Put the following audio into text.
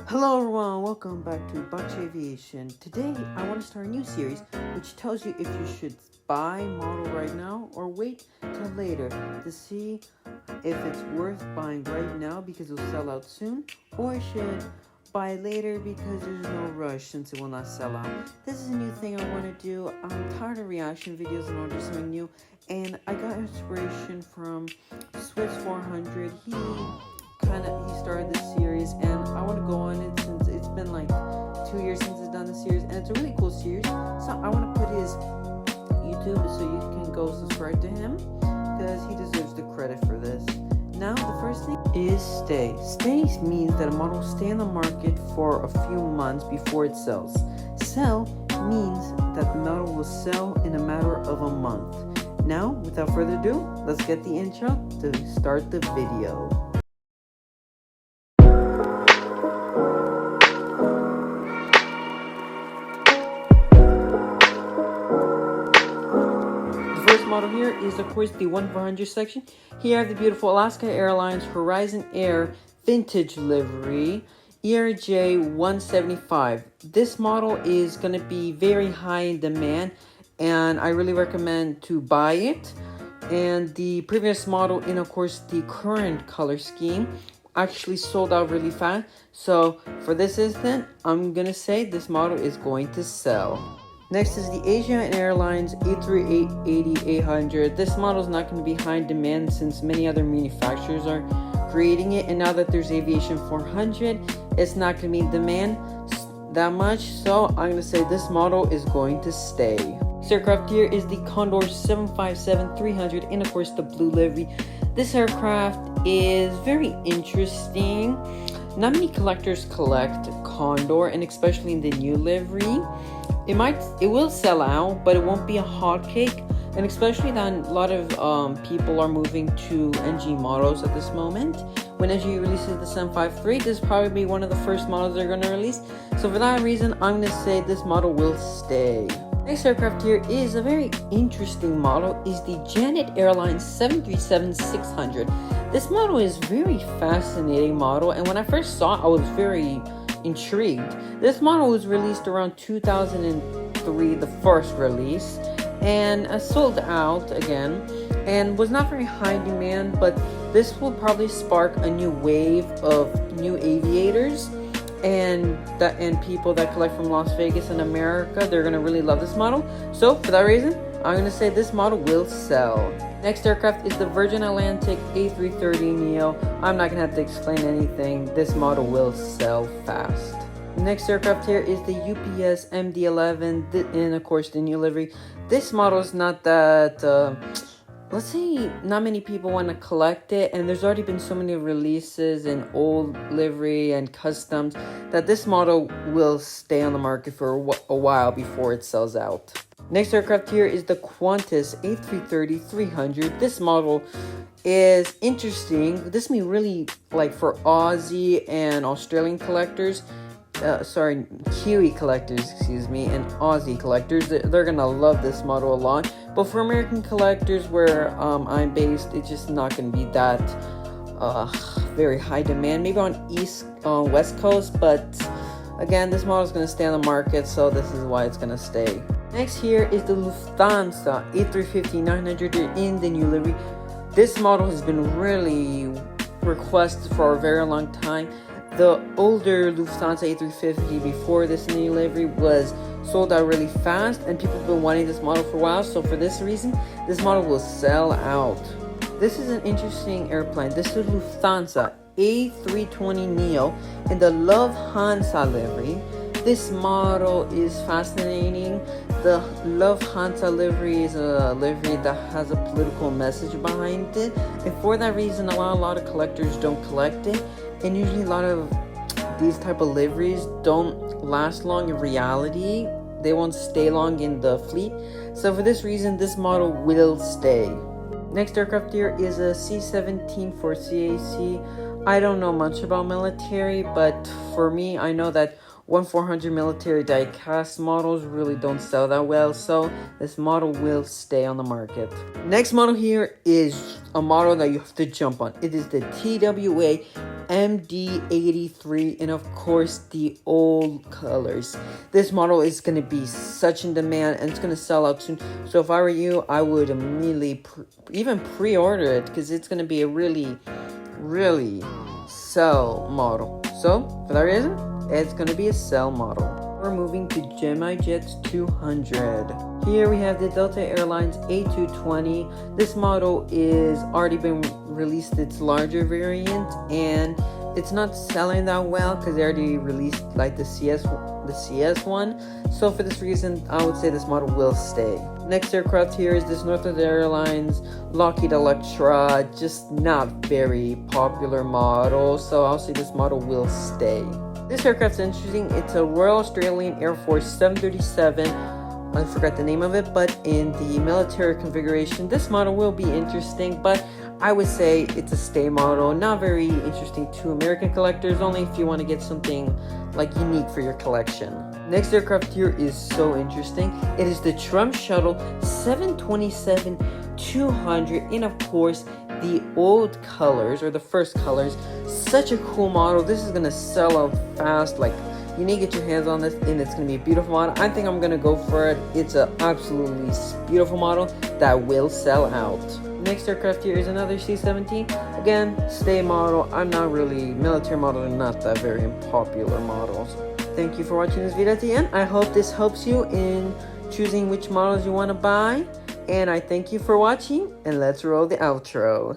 Hello everyone, welcome back to Box Aviation. Today I want to start a new series which tells you if you should buy model right now or wait till later to see if it's worth buying right now because it'll sell out soon, or should buy later because there's no rush since it will not sell out. This is a new thing I want to do. I'm tired of reaction videos and I'll do something new, and I got inspiration from Swiss 400. He started this series and I want to go on it since it's been like 2 years since it's done the series, and it's a really cool series. So I want to put his YouTube so you can go subscribe to him because he deserves the credit for this. Now the first thing is stay. Stay means that a model will stay in the market for a few months before it sells. Sell means that the model will sell in a matter of a month. Now without further ado, let's get the intro to start the video. Model here is of course the 1-400 section. Here I have the beautiful Alaska Airlines Horizon Air vintage livery ERJ 175. This model is going to be very high in demand and I really recommend to buy it. And the previous model in of course the current color scheme actually sold out really fast, so for this instant I'm gonna say this model is going to sell. Next is the Asian Airlines A380-800. This model is not going to be high in demand since many other manufacturers are creating it, and now that there's Aviation 400, it's not going to be in demand that much, so I'm going to say this model is going to stay. This aircraft here is the Condor 757-300 in of course the blue livery. This aircraft is very interesting. Not many collectors collect Condor, and especially in the new livery. It will sell out, but it won't be a hot cake, and especially that a lot of people are moving to NG models at this moment. When NG releases the 753, this is probably one of the first models they're going to release. So for that reason, I'm going to say this model will stay. Next aircraft here is a very interesting model, is the Janet Airlines 737-600. This model is very fascinating model, and when I first saw it, I was very intrigued. This model was released around 2003, the first release, and sold out again and was not very high in demand, but this will probably spark a new wave of new aviators and people that collect from Las Vegas and America. They're going to really love this model, so for that reason I'm going to say this model will sell. Next aircraft is the Virgin Atlantic A330neo. I'm not going to have to explain anything. This model will sell fast. Next aircraft here is the UPS MD-11 in of course the new livery. This model is not that, let's say not many people want to collect it, and there's already been so many releases in old livery and customs that this model will stay on the market for a while before it sells out. Next aircraft here is the Qantas A330-300. This model is interesting. This may really like for Aussie and Australian collectors. Kiwi collectors, and Aussie collectors. They're gonna love this model a lot. But for American collectors where I'm based, it's just not gonna be that very high demand. Maybe on West Coast, but again, this model is gonna stay on the market, so this is why it's gonna stay. Next here is the Lufthansa A350-900 in the new livery. This model has been really requested for a very long time. The older Lufthansa A350 before this new livery was sold out really fast, and people have been wanting this model for a while, so for this reason, this model will sell out. This is an interesting airplane. This is Lufthansa A320neo in the Lufthansa livery. This model is fascinating. The Lufthansa livery is a livery that has a political message behind it, and for that reason, a lot of collectors don't collect it. And usually a lot of these type of liveries don't last long in reality. They won't stay long in the fleet. So for this reason, this model will stay. Next aircraft here is a C-17 for CAC. I don't know much about military, but for me, I know that 1/400 military die-cast models really don't sell that well, so this model will stay on the market. Next model here is a model that you have to jump on. It is the TWA MD83, and of course the old colors. This model is going to be such in demand, and it's going to sell out soon. So if I were you, I would immediately even pre-order it, because it's going to be a really sell model. So for that reason, it's going to be a sell model. We're moving to Gemini Jets 200. Here we have the Delta Airlines A220. This model is already been released its larger variant, and it's not selling that well because they already released like the CS one. So for this reason, I would say this model will stay. Next aircraft here is this Northwest Airlines Lockheed Electra, just not very popular model, so I'll say this model will stay. This aircraft's interesting. It's a Royal Australian Air Force 737. I forgot the name of it, but in the military configuration, this model will be interesting, but I would say it's a stay model, not very interesting to American collectors, only if you want to get something like unique for your collection. Next aircraft here is so interesting. It is the Trump Shuttle 727-200, and of course the old colors, or the first colors. Such a cool model. This is gonna sell out fast. Like, you need to get your hands on this, and it's gonna be a beautiful model. I think I'm gonna go for it. It's an absolutely beautiful model that will sell out. Next aircraft here is another C-17. Again, stay model. I'm not really, military models are not that very popular models. Thank you for watching this video at the end. I hope this helps you in choosing which models you want to buy. And I thank you for watching, and let's roll the outro.